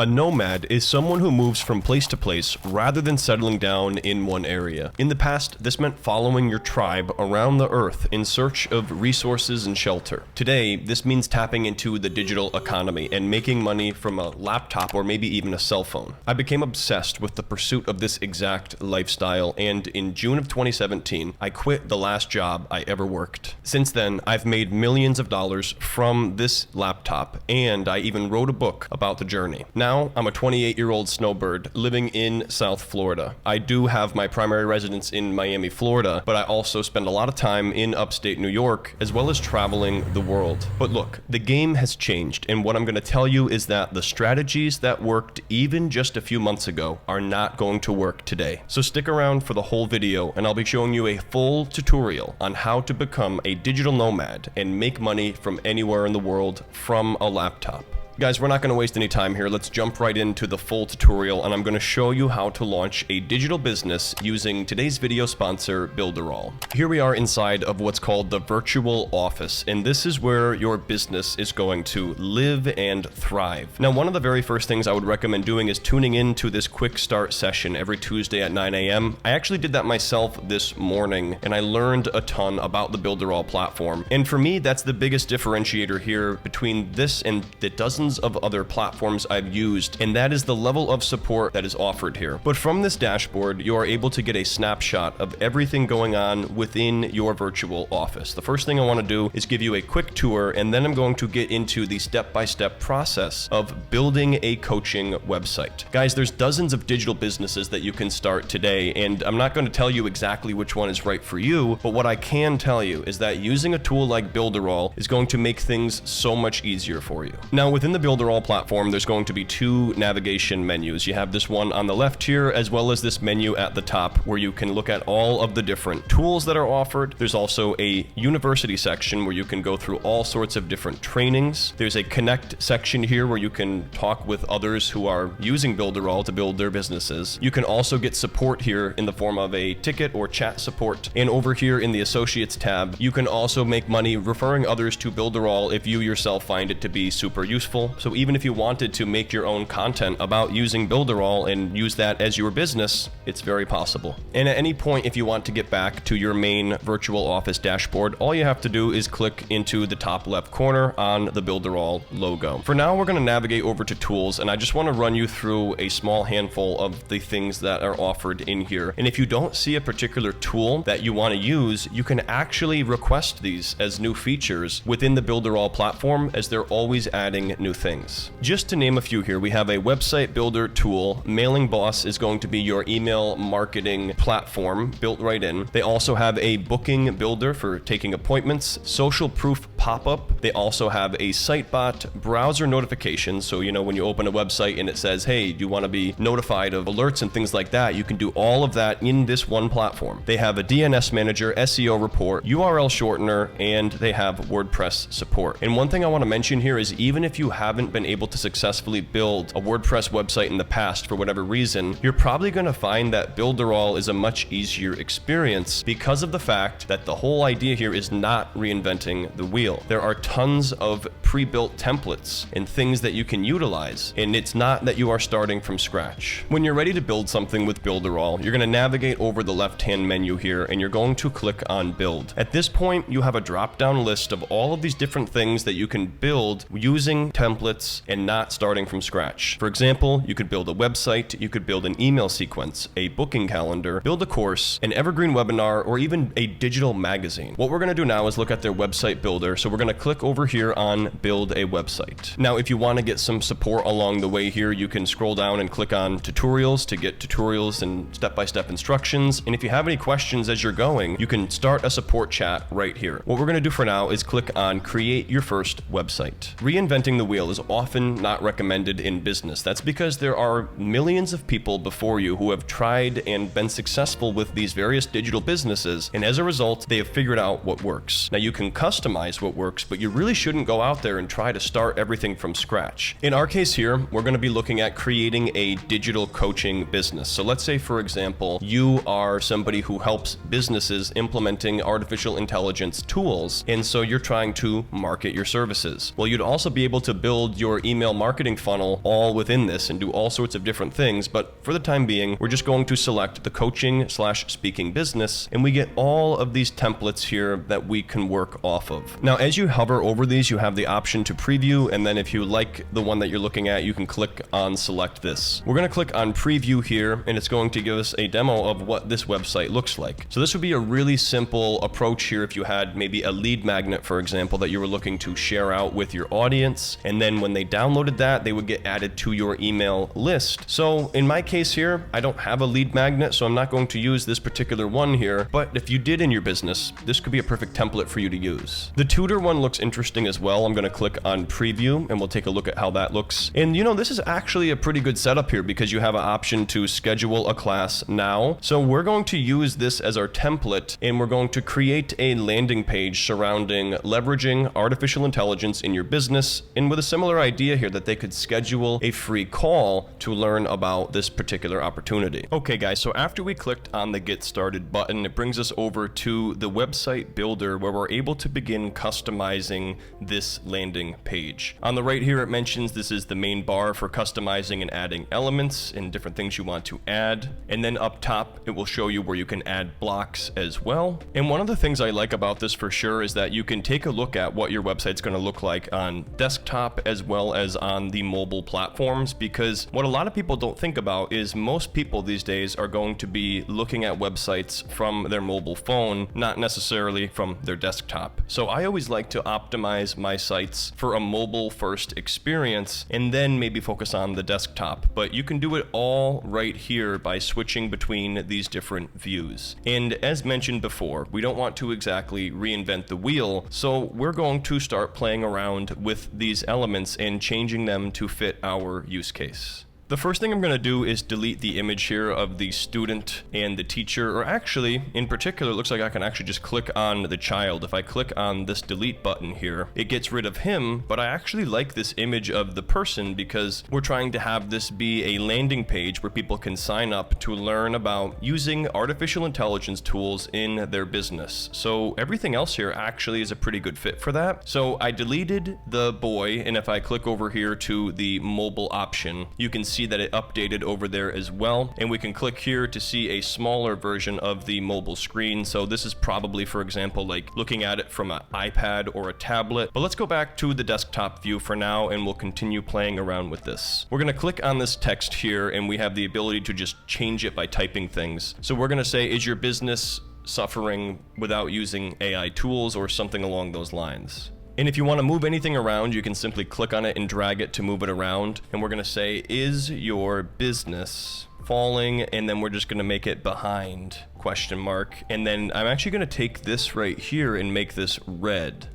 A nomad is someone who moves from place to place rather than settling down in one area. In the past, this meant following your tribe around the earth in search of resources and shelter. Today, this means tapping into the digital economy and making money from a laptop or maybe even a cell phone. I became obsessed with the pursuit of this exact lifestyle, and in June of 2017, I quit the last job I ever worked. Since then, I've made millions of dollars from this laptop, and I even wrote a book about the journey. Now, I'm a 28-year-old snowbird living in South Florida. I do have my primary residence in Miami, Florida, but I also spend a lot of time in upstate New York, as well as traveling the world. But look, the game has changed, and what I'm going to tell you is that the strategies that worked even just a few months ago are not going to work today. So stick around for the whole video, and I'll be showing you a full tutorial on how to become a digital nomad and make money from anywhere in the world from a laptop. Guys, we're not going to waste any time here. Let's jump right into the full tutorial, and I'm going to show you how to launch a digital business using today's video sponsor, Builderall. Here we are inside of what's called the virtual office, and this is where your business is going to live and thrive. Now, one of the very first things I would recommend doing is tuning into this quick start session every Tuesday at 9 a.m. I actually did that myself this morning, and I learned a ton about the Builderall platform. And for me, that's the biggest differentiator here between this and the dozens of other platforms I've used, and that is the level of support that is offered here. But from this dashboard, you are able to get a snapshot of everything going on within your virtual office. The first thing I want to do is give you a quick tour, and then I'm going to get into the step-by-step process of building a coaching website. Guys, there's dozens of digital businesses that you can start today, and I'm not going to tell you exactly which one is right for you, but what I can tell you is that using a tool like Builderall is going to make things so much easier for you. Now, within the Builderall platform, there's going to be two navigation menus. You have this one on the left here, as well as this menu at the top where you can look at all of the different tools that are offered. There's also a university section where you can go through all sorts of different trainings. There's a connect section here where you can talk with others who are using Builderall to build their businesses. You can also get support here in the form of a ticket or chat support. And over here in the associates tab, you can also make money referring others to Builderall if you yourself find it to be super useful. So even if you wanted to make your own content about using Builderall and use that as your business, it's very possible. And at any point, if you want to get back to your main virtual office dashboard, all you have to do is click into the top left corner on the Builderall logo. For now, we're going to navigate over to tools, and I just want to run you through a small handful of the things that are offered in here. And if you don't see a particular tool that you want to use, you can actually request these as new features within the Builderall platform, as they're always adding new things. Just to name a few here, we have a website builder tool. Mailing Boss is going to be your email marketing platform built right in. They also have a booking builder for taking appointments, social proof pop-up. They also have a sitebot, browser notifications. So, you know, when you open a website and it says, hey, do you want to be notified of alerts and things like that? You can do all of that in this one platform. They have a DNS manager, SEO report, URL shortener, and they have WordPress support. And one thing I want to mention here is even if you haven't been able to successfully build a WordPress website in the past for whatever reason, you're probably going to find that Builderall is a much easier experience because of the fact that the whole idea here is not reinventing the wheel. There are tons of pre-built templates and things that you can utilize, and it's not that you are starting from scratch. When you're ready to build something with Builderall, you're going to navigate over the left-hand menu here, and you're going to click on Build. At this point, you have a drop-down list of all of these different things that you can build using templates and not starting from scratch. For example, you could build a website, you could build an email sequence, a booking calendar, build a course, an evergreen webinar, or even a digital magazine. What we're going to do now is look at their website builder. So we're going to click over here on Build a Website. Now, if you want to get some support along the way here, you can scroll down and click on Tutorials to get tutorials and step-by-step instructions. And if you have any questions as you're going, you can start a support chat right here. What we're going to do for now is click on Create Your First Website. Reinventing the wheel is often not recommended in business. That's because there are millions of people before you who have tried and been successful with these various digital businesses, and as a result, they have figured out what works. Now, you can customize what works, but you really shouldn't go out there and try to start everything from scratch. In our case here, we're going to be looking at creating a digital coaching business. So let's say, for example, you are somebody who helps businesses implementing artificial intelligence tools, and so you're trying to market your services. Well, you'd also be able to build your email marketing funnel all within this and do all sorts of different things, but for the time being, we're just going to select the coaching/speaking business, and we get all of these templates here that we can work off of. Now, as you hover over these, you have the option to preview, and then if you like the one that you're looking at, you can click on select this. We're going to click on preview here, and it's going to give us a demo of what this website looks like. So this would be a really simple approach here if you had maybe a lead magnet, for example, that you were looking to share out with your audience, and then when they downloaded that, they would get added to your email list. So in my case here, I don't have a lead magnet, so I'm not going to use this particular one here, but if you did in your business, this could be a perfect template for you to use. The tutor one looks interesting as well. I'm going to click on preview and we'll take a look at how that looks. And you know, this is actually a pretty good setup here because you have an option to schedule a class now. So we're going to use this as our template, and we're going to create a landing page surrounding leveraging artificial intelligence in your business, and with a similar idea here that they could schedule a free call to learn about this particular opportunity. Okay guys, so after we clicked on the Get Started button, it brings us over to the website builder where we're able to begin customizing this landing page. On the right here, it mentions this is the main bar for customizing and adding elements and different things you want to add. And then up top, it will show you where you can add blocks as well. And one of the things I like about this for sure is that you can take a look at what your website's going to look like on desktop as well as on the mobile platforms, because what a lot of people don't think about is most people these days are going to be looking at websites from their mobile phone, not necessarily from their desktop. So I always like to optimize my sites for a mobile first experience and then maybe focus on the desktop. But you can do it all right here by switching between these different views. And as mentioned before, we don't want to exactly reinvent the wheel, so we're going to start playing around with these elements and changing them to fit our use case. The first thing I'm going to do is delete the image here of the student and the teacher, or actually, in particular, it looks like I can actually just click on the child. If I click on this delete button here, it gets rid of him, but I actually like this image of the person because we're trying to have this be a landing page where people can sign up to learn about using artificial intelligence tools in their business. So everything else here actually is a pretty good fit for that. So I deleted the boy, and if I click over here to the mobile option, you can see that it updated over there as well, and we can click here to see a smaller version of the mobile screen. So this is probably, for example, like looking at it from an iPad or a tablet. But let's go back to the desktop view for now, and we'll continue playing around with this. We're going to click on this text here, and we have the ability to just change it by typing things. So we're going to say, is your business suffering without using AI tools, or something along those lines. And if you want to move anything around, you can simply click on it and drag it to move it around. And we're going to say, is your business falling? And then we're just going to make it behind ? And then I'm actually going to take this right here and make this red.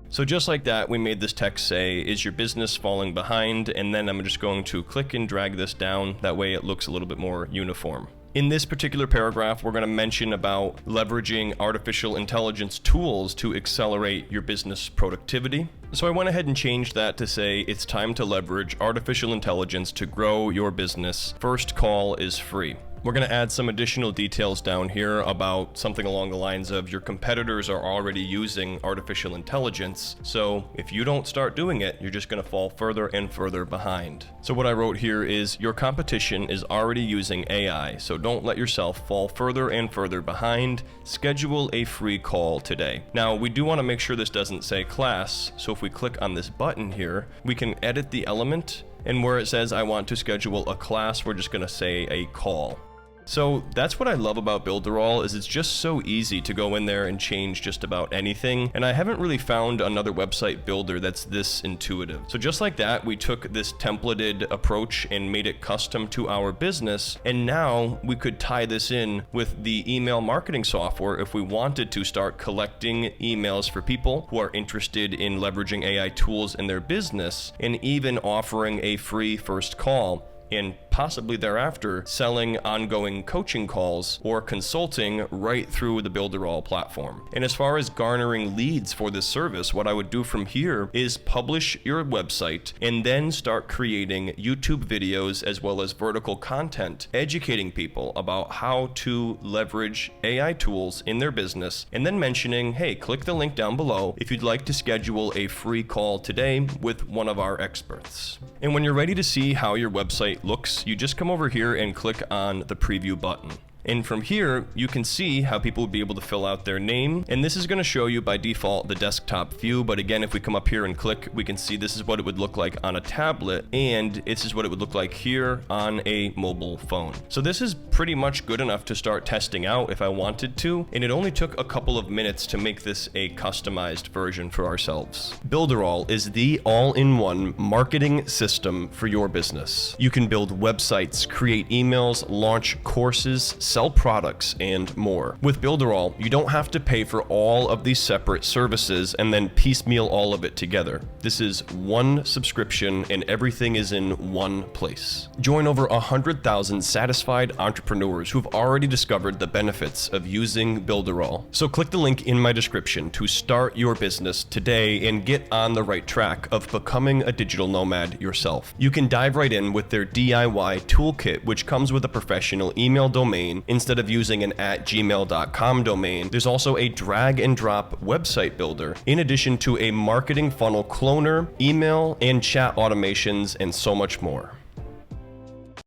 So just like that, we made this text say, is your business falling behind? And then I'm just going to click and drag this down. That way it looks a little bit more uniform. In this particular paragraph, we're going to mention about leveraging artificial intelligence tools to accelerate your business productivity. So I went ahead and changed that to say it's time to leverage artificial intelligence to grow your business. First call is free. We're going to add some additional details down here about something along the lines of your competitors are already using artificial intelligence. So if you don't start doing it, you're just going to fall further and further behind. So what I wrote here is your competition is already using AI. So don't let yourself fall further and further behind. Schedule a free call today. Now we do want to make sure this doesn't say class. So if we click on this button here, we can edit the element. And where it says I want to schedule a class, we're just going to say a call. So that's what I love about Builderall, is it's just so easy to go in there and change just about anything. And I haven't really found another website builder that's this intuitive. So just like that, we took this templated approach and made it custom to our business. And now we could tie this in with the email marketing software if we wanted to start collecting emails for people who are interested in leveraging AI tools in their business, and even offering a free first call and possibly thereafter selling ongoing coaching calls or consulting right through the Builderall platform. And as far as garnering leads for this service, what I would do from here is publish your website and then start creating YouTube videos as well as vertical content, educating people about how to leverage AI tools in their business, and then mentioning, hey, click the link down below if you'd like to schedule a free call today with one of our experts. And when you're ready to see how your website looks, you just come over here and click on the preview button. And from here, you can see how people would be able to fill out their name. And this is going to show you by default the desktop view. But again, if we come up here and click, we can see this is what it would look like on a tablet. And this is what it would look like here on a mobile phone. So this is pretty much good enough to start testing out if I wanted to. And it only took a couple of minutes to make this a customized version for ourselves. Builderall is the all-in-one marketing system for your business. You can build websites, create emails, launch courses, sell products, and more. With Builderall, you don't have to pay for all of these separate services and then piecemeal all of it together. This is one subscription and everything is in one place. Join over 100,000 satisfied entrepreneurs who've already discovered the benefits of using Builderall. So click the link in my description to start your business today and get on the right track of becoming a digital nomad yourself. You can dive right in with their DIY toolkit, which comes with a professional email domain instead of using an @gmail.com domain. There's also a drag and drop website builder, in addition to a marketing funnel cloner, email and chat automations, and so much more.